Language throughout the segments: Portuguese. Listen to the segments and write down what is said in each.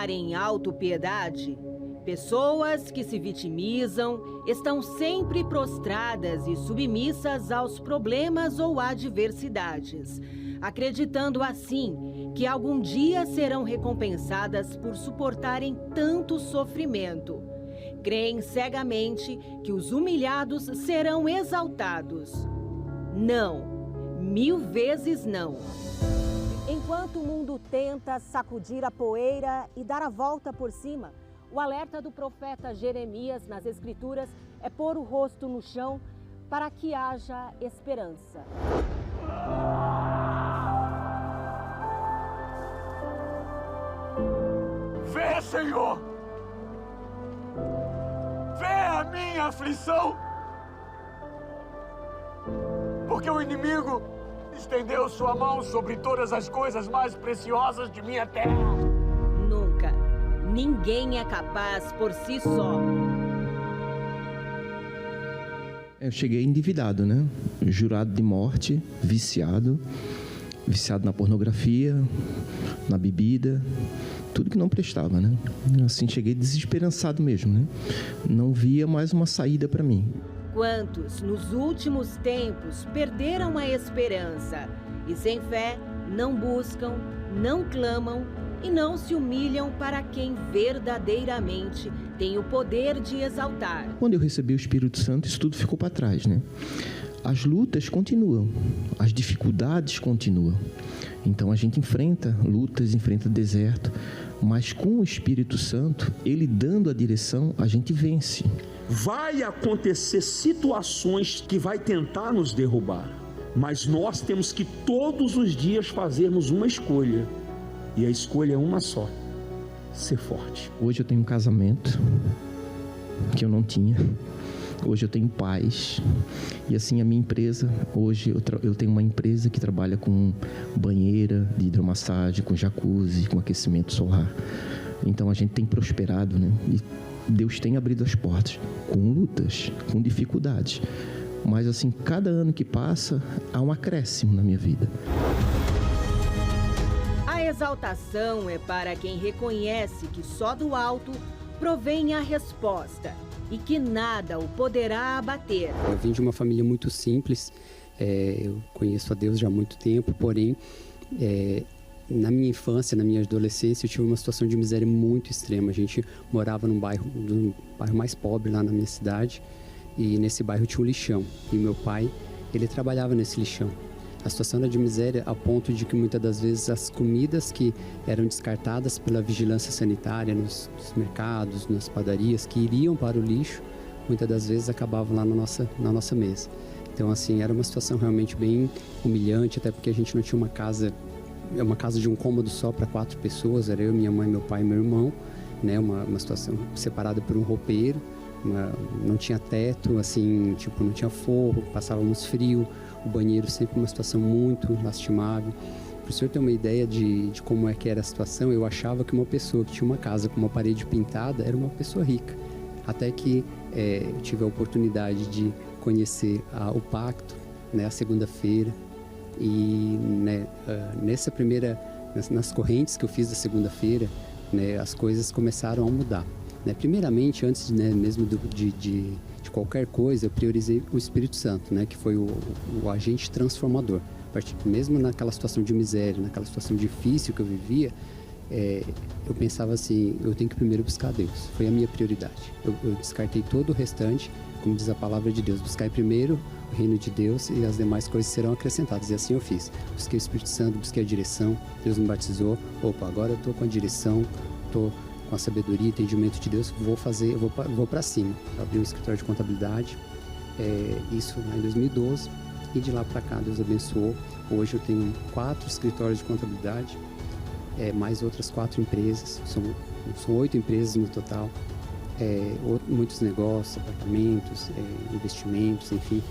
falar em autopiedade, pessoas que se vitimizam estão sempre prostradas e submissas aos problemas ou adversidades, acreditando assim que algum dia serão recompensadas por suportarem tanto sofrimento. Creem cegamente que os humilhados serão exaltados. Não, 1000 vezes não. Enquanto o mundo tenta sacudir a poeira e dar a volta por cima, o alerta do profeta Jeremias nas Escrituras é pôr o rosto no chão para que haja esperança. Vê, Senhor! Vê a minha aflição! Porque o inimigo estendeu sua mão sobre todas as coisas mais preciosas de minha terra. Nunca. Ninguém é capaz por si só. Eu cheguei endividado, né? Jurado de morte, viciado na pornografia, na bebida, tudo que não prestava, né? Assim, cheguei desesperançado mesmo, né? Não via mais uma saída para mim. Quantos, nos últimos tempos, perderam a esperança e, sem fé, não buscam, não clamam e não se humilham para quem verdadeiramente tem o poder de exaltar. Quando eu recebi o Espírito Santo, isso tudo ficou para trás, né? As lutas continuam, as dificuldades continuam. Então a gente enfrenta lutas, enfrenta deserto, mas com o Espírito Santo, ele dando a direção, a gente vence. Vai acontecer situações que vai tentar nos derrubar, mas nós temos que todos os dias fazermos uma escolha, e a escolha é uma só: ser forte. Hoje eu tenho um casamento que eu não tinha. Hoje eu tenho paz. E assim a minha empresa, hoje eu tenho uma empresa que trabalha com banheira de hidromassagem, com jacuzzi, com aquecimento solar. Então a gente tem prosperado, né? E Deus tem abrido as portas, com lutas, com dificuldades. Mas assim, cada ano que passa, há um acréscimo na minha vida. A exaltação é para quem reconhece que só do alto provém a resposta e que nada o poderá abater. Eu vim de uma família muito simples, eu conheço a Deus já há muito tempo, porém, na minha infância, na minha adolescência, eu tive uma situação de miséria muito extrema. A gente morava num bairro mais pobre lá na minha cidade, e nesse bairro tinha um lixão, e meu pai, ele trabalhava nesse lixão. A situação era de miséria a ponto de que muitas das vezes as comidas que eram descartadas pela vigilância sanitária nos mercados, nas padarias, que iriam para o lixo, muitas das vezes acabavam lá na nossa mesa. Então, assim, era uma situação realmente bem humilhante, até porque a gente não tinha uma casa de um cômodo só para 4 pessoas, era eu, minha mãe, meu pai e meu irmão, né? Uma situação separada por um roupeiro, não tinha teto, assim, tipo, não tinha forro, passávamos frio. O banheiro sempre uma situação muito lastimável. Para o senhor ter uma ideia de como é que era a situação, eu achava que uma pessoa que tinha uma casa com uma parede pintada era uma pessoa rica. Até que eu tive a oportunidade de conhecer o pacto, né, a segunda-feira. E né, nas correntes que eu fiz da segunda-feira, né, as coisas começaram a mudar. Né? Primeiramente, antes, né, mesmo de qualquer coisa, eu priorizei o Espírito Santo, né, que foi o agente transformador. Mesmo naquela situação de miséria, naquela situação difícil que eu vivia, eu pensava assim, eu tenho que primeiro buscar Deus. Foi a minha prioridade. Eu descartei todo o restante, como diz a palavra de Deus. Buscai primeiro o reino de Deus e as demais coisas serão acrescentadas. E assim eu fiz. Busquei o Espírito Santo, busquei a direção. Deus me batizou. Opa, agora eu estou com a direção, estou com a sabedoria e entendimento de Deus, vou para cima. Eu abri um escritório de contabilidade, isso lá em 2012, e de lá para cá Deus abençoou. Hoje eu tenho 4 escritórios de contabilidade, mais outras 4 empresas, são 8 empresas no total, muitos negócios, apartamentos, investimentos, enfim.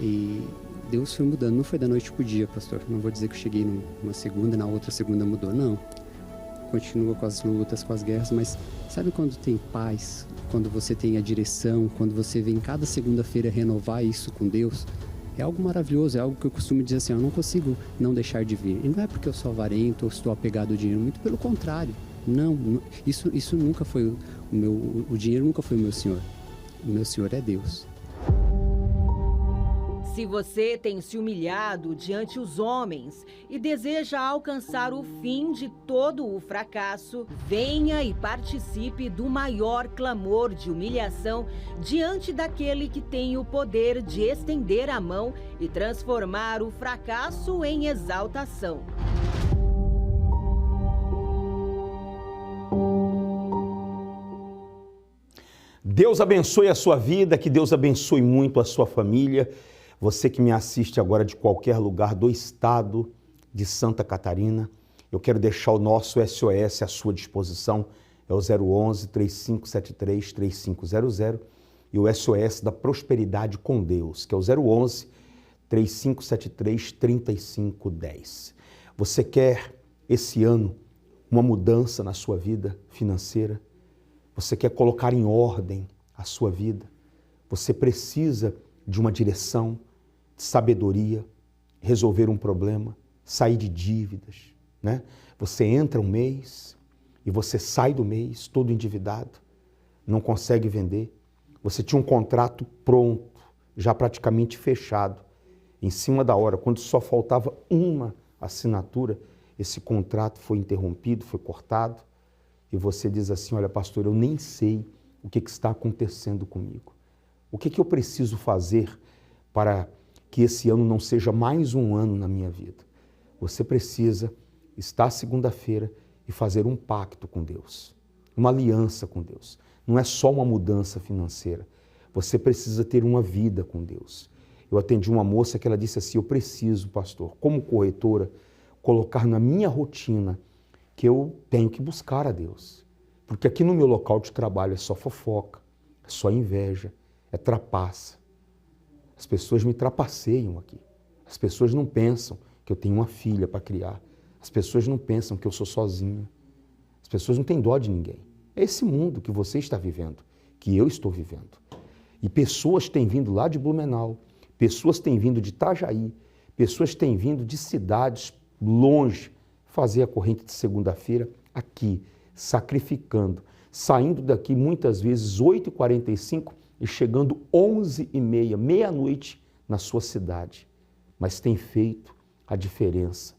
E Deus foi mudando, não foi da noite para o dia, pastor. Não vou dizer que eu cheguei numa segunda, na outra segunda mudou, não. Continua com as lutas, com as guerras, mas sabe quando tem paz, quando você tem a direção, quando você vem cada segunda-feira renovar isso com Deus? É algo maravilhoso, é algo que eu costumo dizer assim, eu não consigo não deixar de vir. E não é porque eu sou avarento ou estou apegado ao dinheiro, muito pelo contrário. Não, isso nunca foi o dinheiro nunca foi o meu Senhor. O meu Senhor é Deus. Se você tem se humilhado diante os homens e deseja alcançar o fim de todo o fracasso, venha e participe do maior clamor de humilhação diante daquele que tem o poder de estender a mão e transformar o fracasso em exaltação. Deus abençoe a sua vida, que Deus abençoe muito a sua família. Você que me assiste agora de qualquer lugar do estado de Santa Catarina, eu quero deixar o nosso SOS à sua disposição. É o 011-3573-3500 e o SOS da Prosperidade com Deus, que é o 011-3573-3510. Você quer esse ano uma mudança na sua vida financeira? Você quer colocar em ordem a sua vida? Você precisa de uma direção, de sabedoria, resolver um problema, sair de dívidas, né? Você entra um mês e você sai do mês todo endividado, não consegue vender. Você tinha um contrato pronto, já praticamente fechado. Em cima da hora, quando só faltava uma assinatura, esse contrato foi interrompido, foi cortado. E você diz assim, olha pastor, eu nem sei o que está acontecendo comigo. O que eu preciso fazer para que esse ano não seja mais um ano na minha vida? Você precisa estar segunda-feira e fazer um pacto com Deus, uma aliança com Deus. Não é só uma mudança financeira, você precisa ter uma vida com Deus. Eu atendi uma moça que ela disse assim, eu preciso, pastor, como corretora, colocar na minha rotina que eu tenho que buscar a Deus. Porque aqui no meu local de trabalho é só fofoca, é só inveja, é trapaça. As pessoas me trapaceiam aqui. As pessoas não pensam que eu tenho uma filha para criar. As pessoas não pensam que eu sou sozinho. As pessoas não têm dó de ninguém. É esse mundo que você está vivendo, que eu estou vivendo. E pessoas têm vindo lá de Blumenau, pessoas têm vindo de Itajaí, pessoas têm vindo de cidades longe, fazer a corrente de segunda-feira aqui, sacrificando, saindo daqui muitas vezes 8h45 e chegando 11h30, meia-noite na sua cidade. Mas tem feito a diferença,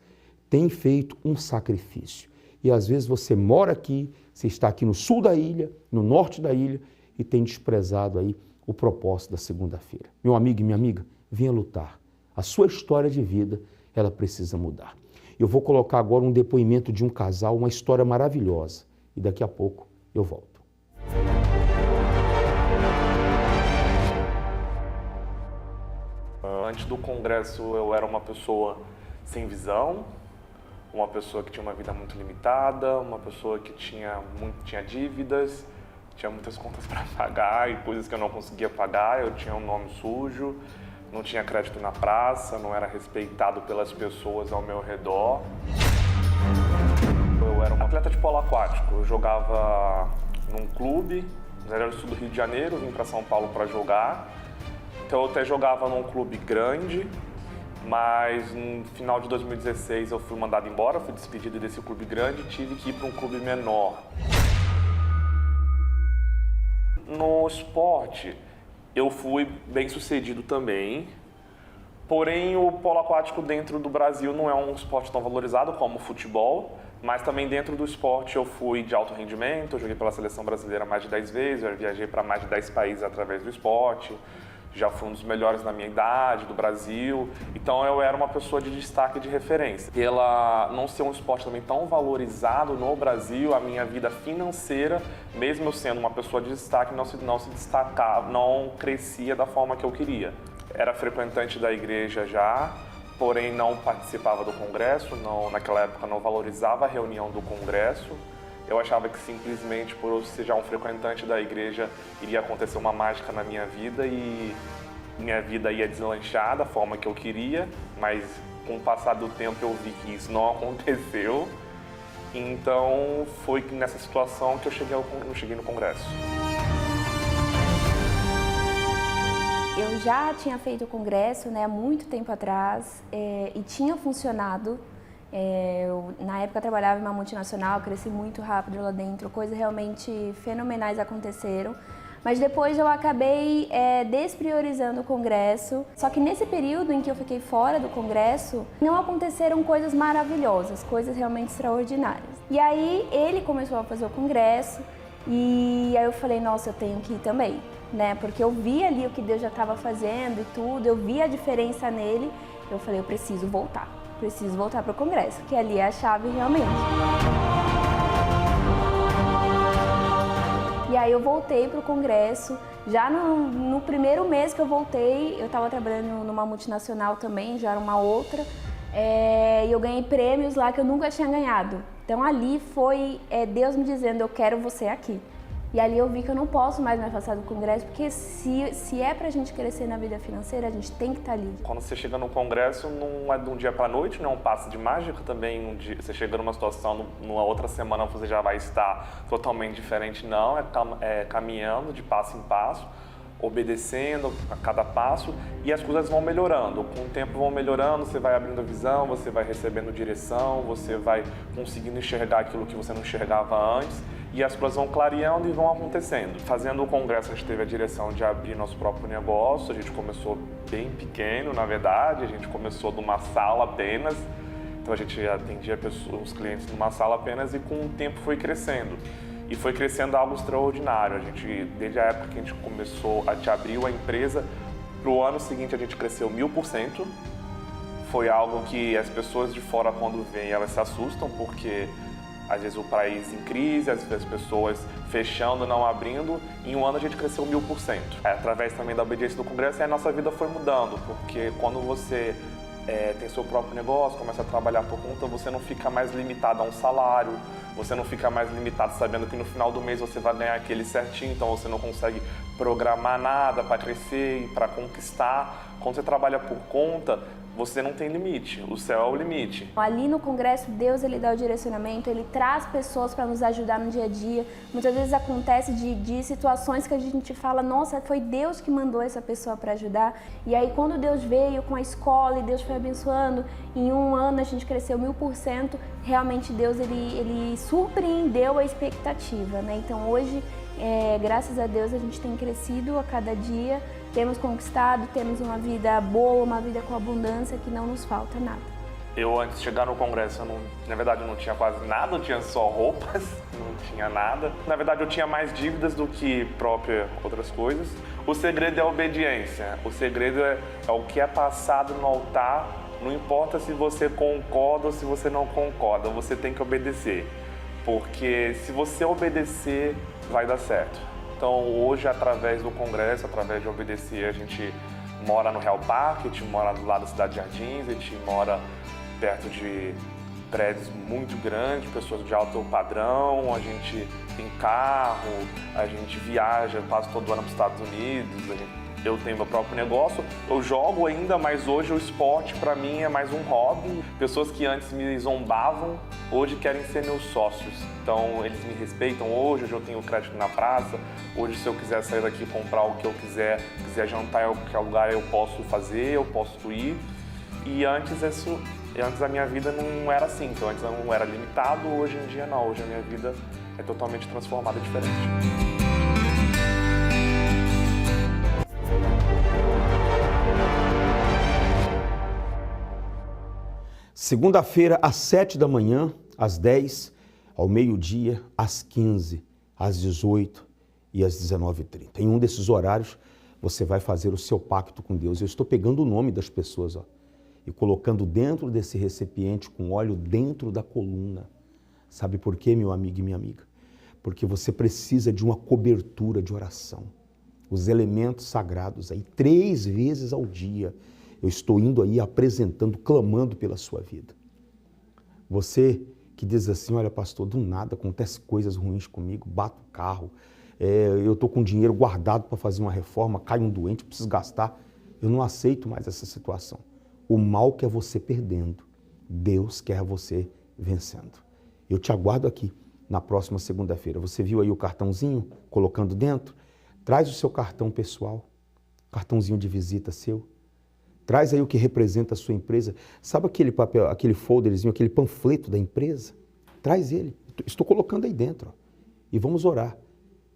tem feito um sacrifício. E às vezes você mora aqui, você está aqui no sul da ilha, no norte da ilha e tem desprezado aí o propósito da segunda-feira. Meu amigo e minha amiga, venha lutar. A sua história de vida, ela precisa mudar. Eu vou colocar agora um depoimento de um casal, uma história maravilhosa. E daqui a pouco eu volto. Antes do congresso eu era uma pessoa sem visão, uma pessoa que tinha uma vida muito limitada, uma pessoa que tinha dívidas, tinha muitas contas para pagar e coisas que eu não conseguia pagar, eu tinha um nome sujo, não tinha crédito na praça, não era respeitado pelas pessoas ao meu redor. Eu era um atleta de polo aquático, eu jogava num clube, no sul do Rio de Janeiro, vim para São Paulo para jogar. Então eu até jogava num clube grande, mas no final de 2016 eu fui mandado embora, fui despedido desse clube grande e tive que ir para um clube menor. No esporte, eu fui bem sucedido também, porém o polo aquático dentro do Brasil não é um esporte tão valorizado como o futebol, mas também dentro do esporte eu fui de alto rendimento, eu joguei pela seleção brasileira mais de 10 vezes, eu viajei para mais de 10 países através do esporte, já fui um dos melhores na minha idade, do Brasil, então eu era uma pessoa de destaque, de referência. Pela não ser um esporte também tão valorizado no Brasil, a minha vida financeira, mesmo eu sendo uma pessoa de destaque, não se destacava, não crescia da forma que eu queria. Era frequentante da igreja já, porém não participava do congresso, naquela época não valorizava a reunião do congresso. Eu achava que simplesmente por eu ser já um frequentante da igreja iria acontecer uma mágica na minha vida e minha vida ia deslanchar da forma que eu queria, mas com o passar do tempo eu vi que isso não aconteceu. Então foi nessa situação que eu cheguei no congresso. Eu já tinha feito o congresso, há muito tempo atrás, e tinha funcionado. Na época eu trabalhava em uma multinacional, cresci muito rápido lá dentro, coisas realmente fenomenais aconteceram. Mas depois eu acabei despriorizando o congresso. Só que nesse período em que eu fiquei fora do congresso, não aconteceram coisas maravilhosas, coisas realmente extraordinárias. E aí ele começou a fazer o congresso e aí eu falei, nossa, eu tenho que ir também, né? Porque eu vi ali o que Deus já estava fazendo e tudo, eu vi a diferença nele. Eu falei, eu preciso voltar para o congresso, que ali é a chave realmente. E aí eu voltei para o congresso, já no primeiro mês que eu voltei, eu estava trabalhando numa multinacional também, já era uma outra, e eu ganhei prêmios lá que eu nunca tinha ganhado. Então ali foi Deus me dizendo, eu quero você aqui. E ali eu vi que eu não posso mais me afastar do congresso, porque se é pra gente crescer na vida financeira, a gente tem que estar ali. Quando você chega no congresso, não é de um dia pra noite, não é um passe de mágica também. Você chega numa situação, numa outra semana você já vai estar totalmente diferente, não. É caminhando de passo em passo, obedecendo a cada passo e as coisas vão melhorando. Com o tempo vão melhorando, você vai abrindo a visão, você vai recebendo direção, você vai conseguindo enxergar aquilo que você não enxergava antes. E as coisas vão clareando e vão acontecendo. Fazendo o congresso, a gente teve a direção de abrir nosso próprio negócio. A gente começou bem pequeno, na verdade. A gente começou numa sala apenas. Então a gente atendia os clientes numa sala apenas e com o tempo foi crescendo. E foi crescendo algo extraordinário. A gente, desde a época que a gente começou, a gente abriu a empresa, para o ano seguinte a gente cresceu 1000%. Foi algo que as pessoas de fora, quando vêm, elas se assustam, porque às vezes o país em crise, às vezes as pessoas fechando, não abrindo. Em um ano a gente cresceu 1000%. Através também da obediência do congresso, a nossa vida foi mudando, porque quando você tem seu próprio negócio, começa a trabalhar por conta, você não fica mais limitado a um salário, você não fica mais limitado sabendo que no final do mês você vai ganhar aquele certinho, então você não consegue programar nada para crescer e para conquistar. Quando você trabalha por conta, você não tem limite, o céu é o limite. Ali no congresso, Deus ele dá o direcionamento, ele traz pessoas para nos ajudar no dia a dia. Muitas vezes acontece de situações que a gente fala, nossa, foi Deus que mandou essa pessoa para ajudar. E aí quando Deus veio com a escola e Deus foi abençoando, em um ano a gente cresceu 1000%, realmente Deus ele surpreendeu a expectativa, né? Então hoje, graças a Deus, a gente tem crescido a cada dia, temos conquistado, temos uma vida boa, uma vida com abundância, que não nos falta nada. Eu, antes de chegar no congresso, na verdade eu não tinha quase nada, eu tinha só roupas, não tinha nada. Na verdade eu tinha mais dívidas do que própria outras coisas. O segredo é a obediência, o segredo é o que é passado no altar, não importa se você concorda ou se você não concorda, você tem que obedecer. Porque se você obedecer, vai dar certo. Então hoje, através do congresso, através de obedecer, a gente mora no Real Parque, a gente mora do lado da Cidade de Jardins, a gente mora perto de prédios muito grandes, pessoas de alto padrão, a gente tem carro, a gente viaja quase todo ano para os Estados Unidos, eu tenho meu próprio negócio, eu jogo ainda, mas hoje o esporte para mim é mais um hobby. Pessoas que antes me zombavam, hoje querem ser meus sócios. Então eles me respeitam hoje eu tenho crédito na praça, hoje se eu quiser sair daqui e comprar o que eu quiser jantar em qualquer lugar eu posso fazer, eu posso ir. E antes a minha vida não era assim, então antes eu não era limitado, hoje em dia não, hoje a minha vida é totalmente transformada, diferente. Segunda-feira, às 7 da manhã, às 10, ao meio-dia, às 15, às 18 e às 19h30. Em um desses horários, você vai fazer o seu pacto com Deus. Eu estou pegando o nome das pessoas e colocando dentro desse recipiente com óleo dentro da coluna. Sabe por quê, meu amigo e minha amiga? Porque você precisa de uma cobertura de oração. Os elementos sagrados aí, 3 vezes ao dia, eu estou indo aí apresentando, clamando pela sua vida. Você que diz assim, olha pastor, do nada acontece coisas ruins comigo, bato o carro, eu estou com dinheiro guardado para fazer uma reforma, cai um doente, preciso gastar. Eu não aceito mais essa situação. O mal quer você perdendo, Deus quer você vencendo. Eu te aguardo aqui na próxima segunda-feira. Você viu aí o cartãozinho colocando dentro? Traz o seu cartão pessoal, cartãozinho de visita seu. Traz aí o que representa a sua empresa. Sabe aquele papel, aquele folderzinho, aquele panfleto da empresa? Traz ele. Estou colocando aí dentro. Ó. E vamos orar.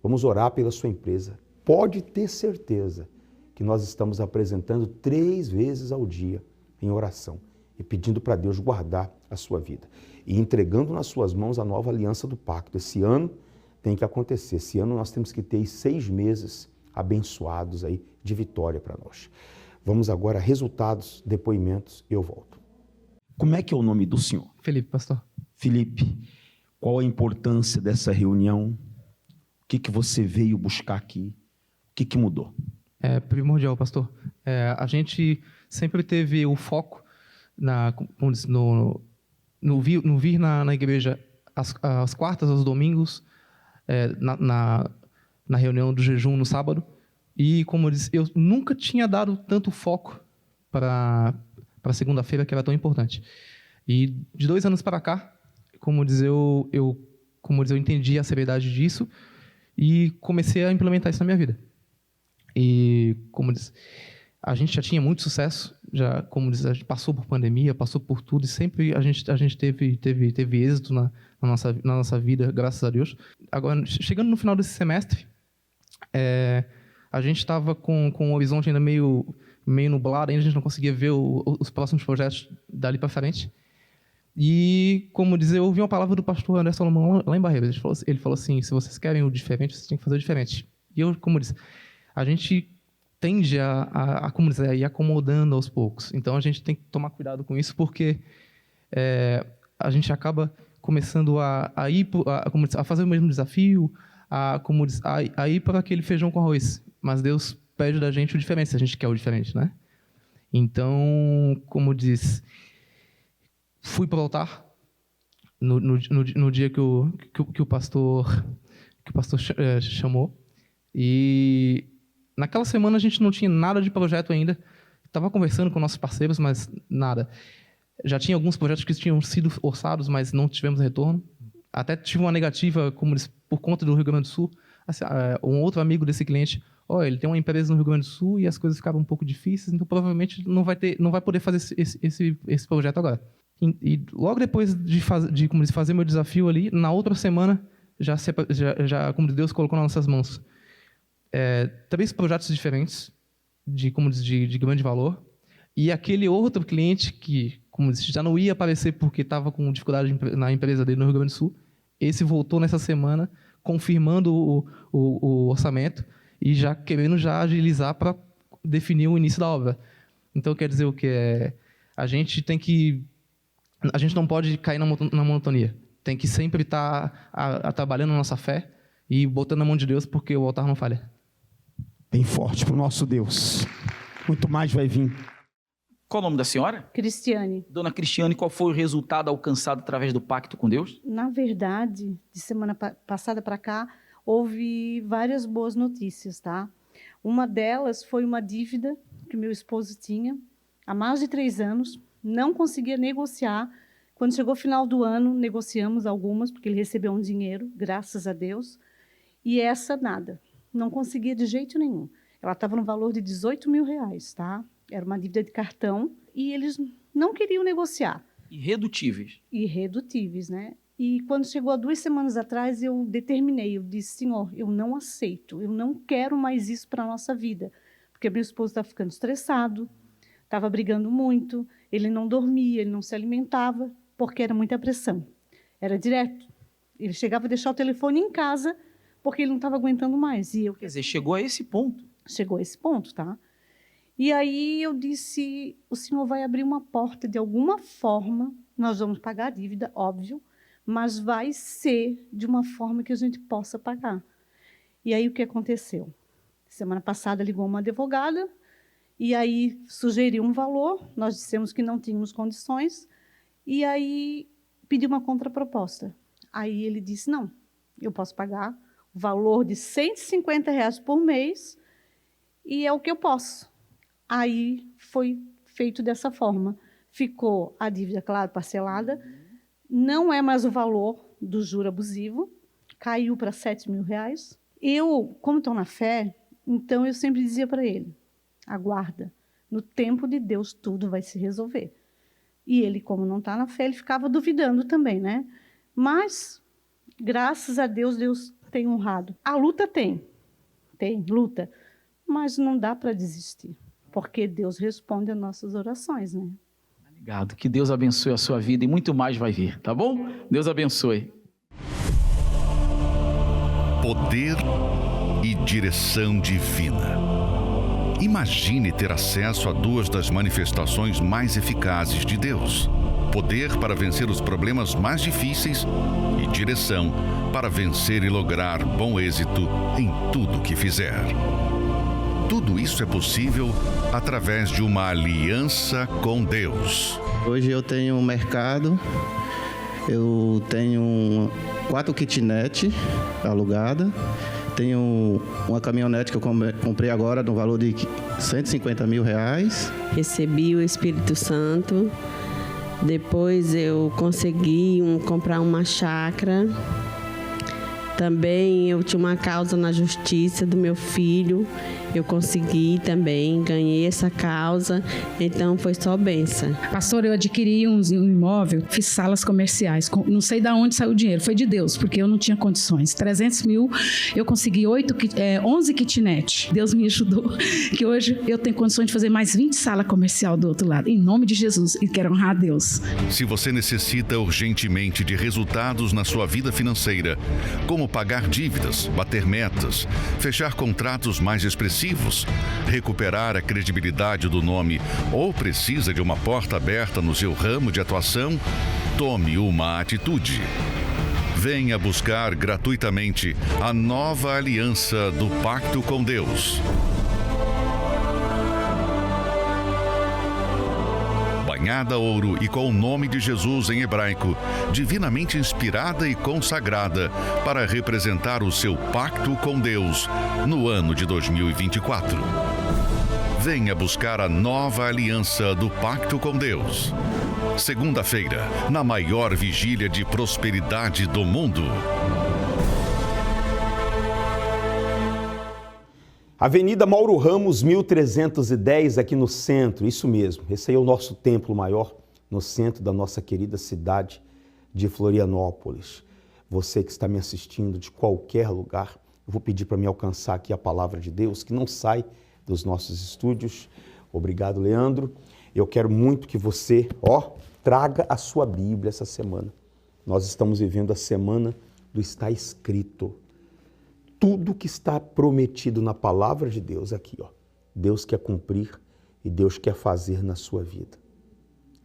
Vamos orar pela sua empresa. Pode ter certeza que nós estamos apresentando 3 vezes ao dia em oração e pedindo para Deus guardar a sua vida. E entregando nas suas mãos a nova aliança do pacto. Esse ano tem que acontecer. Esse ano nós temos que ter 6 meses abençoados aí de vitória para nós. Vamos agora a resultados, depoimentos e eu volto. Como é que é o nome do senhor? Felipe, pastor. Felipe, qual a importância dessa reunião? O que você veio buscar aqui? O que mudou? É primordial, pastor. A gente sempre teve o foco no vir na igreja às quartas, aos domingos, na reunião do jejum no sábado. E, como eu disse, eu nunca tinha dado tanto foco para segunda-feira, que era tão importante. E de 2 anos para cá, como diz, eu entendi a seriedade disso e comecei a implementar isso na minha vida. E, como diz, a gente já tinha muito sucesso, como diz, a gente passou por pandemia, passou por tudo, e sempre a gente teve êxito na nossa vida, graças a Deus. Agora, chegando no final desse semestre, a gente estava com o horizonte ainda meio nublado, ainda a gente não conseguia ver os próximos projetos dali para frente. E, como dizer, eu ouvi uma palavra do pastor André Salomão lá em Barreiras. Ele falou assim: se vocês querem o diferente, vocês têm que fazer o diferente. E eu, como disse, a gente tende a ir acomodando aos poucos. Então, a gente tem que tomar cuidado com isso, porque a gente acaba começando a fazer o mesmo desafio, a ir para aquele feijão com arroz. Mas Deus pede da gente o diferente, se a gente quer o diferente, né? Então, como diz, fui para o altar no dia que o pastor chamou, e naquela semana a gente não tinha nada de projeto ainda. Estava conversando com nossos parceiros, mas nada. Já tinha alguns projetos que tinham sido orçados, mas não tivemos retorno. Até tive uma negativa, como diz, por conta do Rio Grande do Sul. Assim, um outro amigo desse cliente, ele tem uma empresa no Rio Grande do Sul e as coisas ficaram um pouco difíceis, então provavelmente não vai poder fazer esse projeto agora. E logo depois de fazer meu desafio ali, na outra semana, como Deus colocou nas nossas mãos, 3 projetos diferentes, de grande valor, e aquele outro cliente que, como disse, já não ia aparecer porque estava com dificuldade na empresa dele no Rio Grande do Sul, esse voltou nessa semana, confirmando o orçamento e querendo agilizar para definir o início da obra. Então, quer dizer o quê? A gente não pode cair na monotonia. Tem que sempre estar trabalhando a nossa fé e botando na mão de Deus, porque o altar não falha. Bem forte para o nosso Deus. Muito mais vai vir. Qual o nome da senhora? Cristiane. Dona Cristiane, qual foi o resultado alcançado através do pacto com Deus? Na verdade, de semana passada para cá, houve várias boas notícias, tá? Uma delas foi uma dívida que meu esposo tinha há mais de 3 anos, não conseguia negociar. Quando chegou o final do ano, negociamos algumas, porque ele recebeu um dinheiro, graças a Deus, e essa nada, não conseguia de jeito nenhum. Ela estava no valor de R$18 mil, tá? Era uma dívida de cartão e eles não queriam negociar. Irredutíveis. Irredutíveis, né? E quando chegou há 2 semanas atrás, eu determinei, eu disse: Senhor, eu não aceito, eu não quero mais isso para a nossa vida. Porque meu esposo está ficando estressado, estava brigando muito, ele não dormia, ele não se alimentava, porque era muita pressão. Era direto. Ele chegava a deixar o telefone em casa, porque ele não estava aguentando mais. Quer dizer, chegou a esse ponto. Chegou a esse ponto, tá? E aí eu disse: o senhor vai abrir uma porta de alguma forma, nós vamos pagar a dívida, óbvio, mas vai ser de uma forma que a gente possa pagar. E aí o que aconteceu? Semana passada ligou uma advogada, e aí sugeriu um valor, nós dissemos que não tínhamos condições, e aí pediu uma contraproposta. Aí ele disse: não, eu posso pagar o valor de R$150 por mês, e é o que eu posso. Aí foi feito dessa forma. Ficou a dívida, claro, parcelada, não é mais o valor do juro abusivo, caiu para R$7 mil. Eu, como estou na fé, então eu sempre dizia para ele: aguarda, No tempo de Deus, tudo vai se resolver. E ele, como não está na fé, ele ficava duvidando também, né? Mas, graças a Deus, Deus tem honrado. A luta tem luta, mas não dá para desistir, porque Deus responde às nossas orações, né? Obrigado. Que Deus abençoe a sua vida e muito mais vai vir, tá bom? Deus abençoe. Poder e direção divina. Imagine ter acesso a duas das manifestações mais eficazes de Deus: poder para vencer os problemas mais difíceis e direção para vencer e lograr bom êxito em tudo que fizer. Tudo isso é possível através de uma aliança com Deus. Hoje eu tenho um mercado, eu tenho 4 kitnets alugadas, tenho uma caminhonete que eu comprei agora no valor de R$150 mil. Recebi o Espírito Santo, depois eu consegui comprar uma chácara. Também eu tinha uma causa na justiça do meu filho, eu consegui também, ganhei essa causa, então foi só bênção. Pastor, eu adquiri um imóvel, fiz salas comerciais, não sei de onde saiu o dinheiro, foi de Deus, porque eu não tinha condições. 300 mil, eu consegui 11 kitnets, Deus me ajudou, que hoje eu tenho condições de fazer mais 20 salas comerciais do outro lado, em nome de Jesus, e quero honrar a Deus. Se você necessita urgentemente de resultados na sua vida financeira, como pagar dívidas, bater metas, fechar contratos mais expressivos, recuperar a credibilidade do nome ou precisa de uma porta aberta no seu ramo de atuação, tome uma atitude. Venha buscar gratuitamente a nova aliança do Pacto com Deus. Banhada ouro e com o nome de Jesus em hebraico, divinamente inspirada e consagrada para representar o seu pacto com Deus no ano de 2024. Venha buscar a nova aliança do Pacto com Deus. Segunda-feira, na maior vigília de prosperidade do mundo. Avenida Mauro Ramos, 1310, aqui no centro, isso mesmo. Esse aí é o nosso templo maior, no centro da nossa querida cidade de Florianópolis. Você que está me assistindo de qualquer lugar, eu vou pedir para me alcançar aqui a palavra de Deus, que não sai dos nossos estúdios. Obrigado, Leandro. Eu quero muito que você, traga a sua Bíblia essa semana. Nós estamos vivendo a semana do Está Escrito. Tudo que está prometido na palavra de Deus aqui, Deus quer cumprir e Deus quer fazer na sua vida.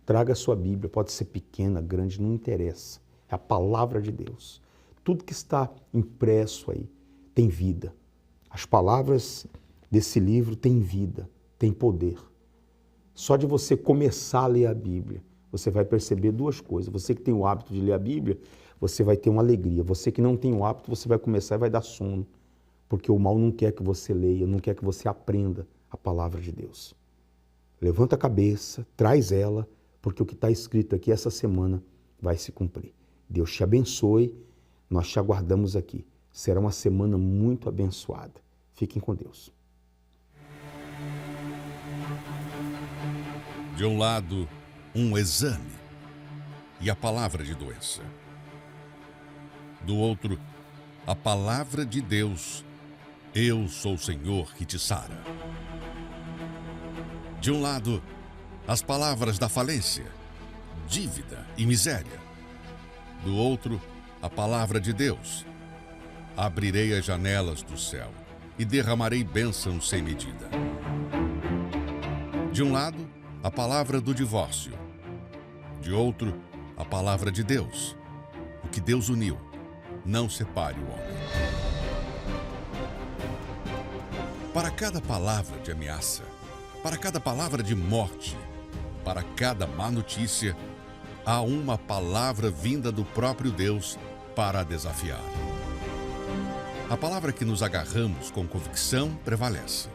Traga a sua Bíblia, pode ser pequena, grande, não interessa. É a palavra de Deus. Tudo que está impresso aí tem vida. As palavras desse livro têm vida, têm poder. Só de você começar a ler a Bíblia, você vai perceber duas coisas. Você que tem o hábito de ler a Bíblia, você vai ter uma alegria. Você que não tem o hábito, você vai começar e vai dar sono. Porque o mal não quer que você leia, não quer que você aprenda a palavra de Deus. Levanta a cabeça, traz ela, porque o que está escrito aqui essa semana vai se cumprir. Deus te abençoe, nós te aguardamos aqui. Será uma semana muito abençoada. Fiquem com Deus. De um lado, um exame e a palavra de doença. Do outro, a palavra de Deus, eu sou o Senhor que te sara. De um lado, as palavras da falência, dívida e miséria. Do outro, a palavra de Deus, abrirei as janelas do céu e derramarei bênçãos sem medida. De um lado, a palavra do divórcio. De outro, a palavra de Deus. O que Deus uniu, não separe o homem. Para cada palavra de ameaça, para cada palavra de morte, para cada má notícia, há uma palavra vinda do próprio Deus para a desafiar. A palavra que nos agarramos com convicção prevalece.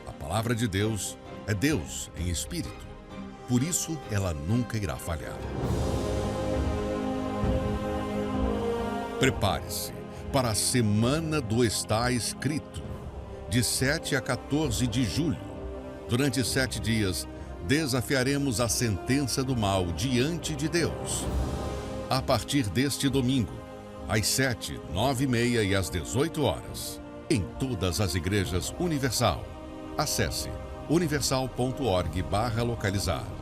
A palavra de Deus é Deus em espírito. Por isso, ela nunca irá falhar. Prepare-se para a Semana do Está Escrito, de 7 a 14 de julho, Durante 7 dias, desafiaremos a sentença do mal diante de Deus. A partir deste domingo, às 7, 9h30 e às 18 horas, em todas as igrejas Universal. Acesse universal.org/localizar.